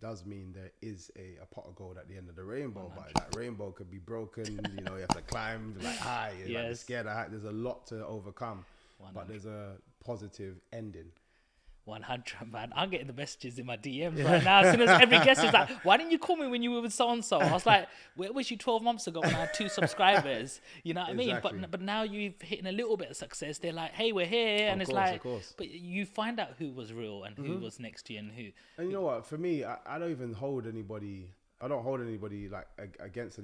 it does mean there is a pot of gold at the end of the rainbow. 100. But that rainbow could be broken. You know, you have to climb like high. You're like scared of height. There's a lot to overcome, 100. but there's a positive ending. 100, man. I'm getting the messages in my DMs right now. As soon as every guest is like, why didn't you call me when you were with so-and-so? I was like, where was you 12 months ago when I had 2 subscribers? You know what I mean? But now you've hitting a little bit of success. They're like, hey, we're here. And it's like, but you find out who was real and who was next to you and who. And you know what? For me, I don't even hold anybody. I don't hold anybody like against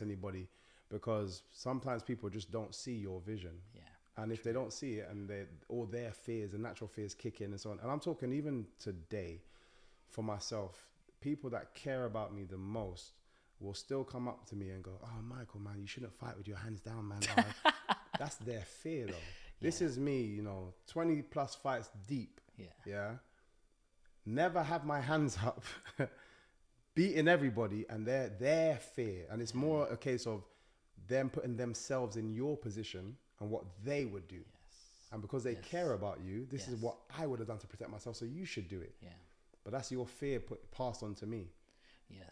anybody, because sometimes people just don't see your vision. Yeah. And if they don't see it, and all their fears and natural fears kick in and so on. And I'm talking even today for myself, people that care about me the most will still come up to me and go, oh, Michael, man, you shouldn't fight with your hands down, man. That's their fear, though. Yeah. This is me, you know, 20 plus fights deep. Yeah. Never have my hands up, beating everybody, and their fear. And it's more a case of them putting themselves in your position and what they would do. And because they care about you, this is what I would have done to protect myself, so you should do it. But that's your fear passed on to me.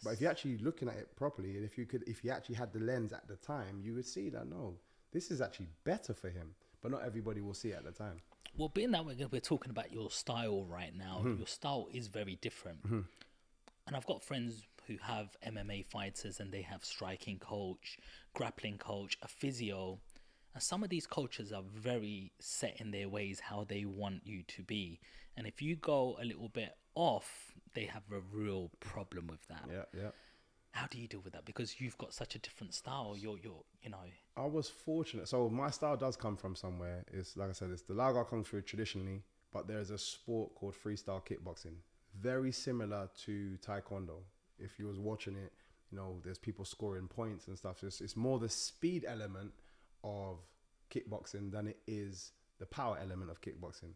But if you're actually looking at it properly, and if you actually had the lens at the time, you would see that, no, this is actually better for him. But not everybody will see it at the time. Well, being that we're talking about your style right now, your style is very different. And I've got friends who have MMA fighters, and they have striking coach, grappling coach, a physio. And some of these coaches are very set in their ways, how they want you to be. And if you go a little bit off, they have a real problem with that. Yeah. How do you deal with that? Because you've got such a different style. You're you know. I was fortunate. So my style does come from somewhere. It's like I said, it's the Laogai Kung Fu traditionally, but there's a sport called freestyle kickboxing, very similar to Taekwondo. If you was watching it, you know, there's people scoring points and stuff. It's more the speed element of kickboxing than it is the power element of kickboxing.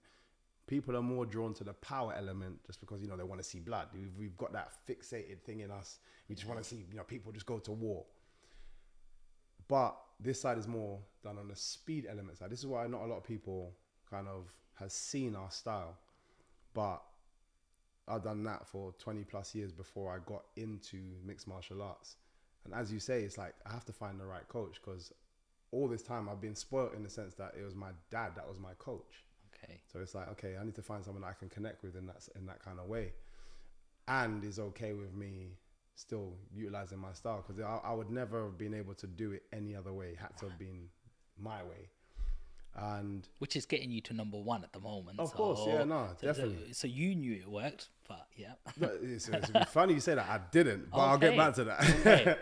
People are more drawn to the power element just because, you know, they want to see blood. We've got that fixated thing in us. We just want to see, you know, people just go to war. But this side is more done on the speed element side. This is why not a lot of people kind of has seen our style. But I've done that for 20 plus years before I got into mixed martial arts. And as you say, it's like, I have to find the right coach, because all this time I've been spoiled in the sense that it was my dad that was my coach. Okay. So it's like, okay, I need to find someone that I can connect with in that kind of way, and is okay with me still utilizing my style, because I would never have been able to do it any other way. It had to have been my way. And which is getting you to number 1 at the moment. Of course, yeah, no, definitely. So you knew it worked, but yeah. No, it's funny you say that. I didn't, but I'll get back to that. Okay.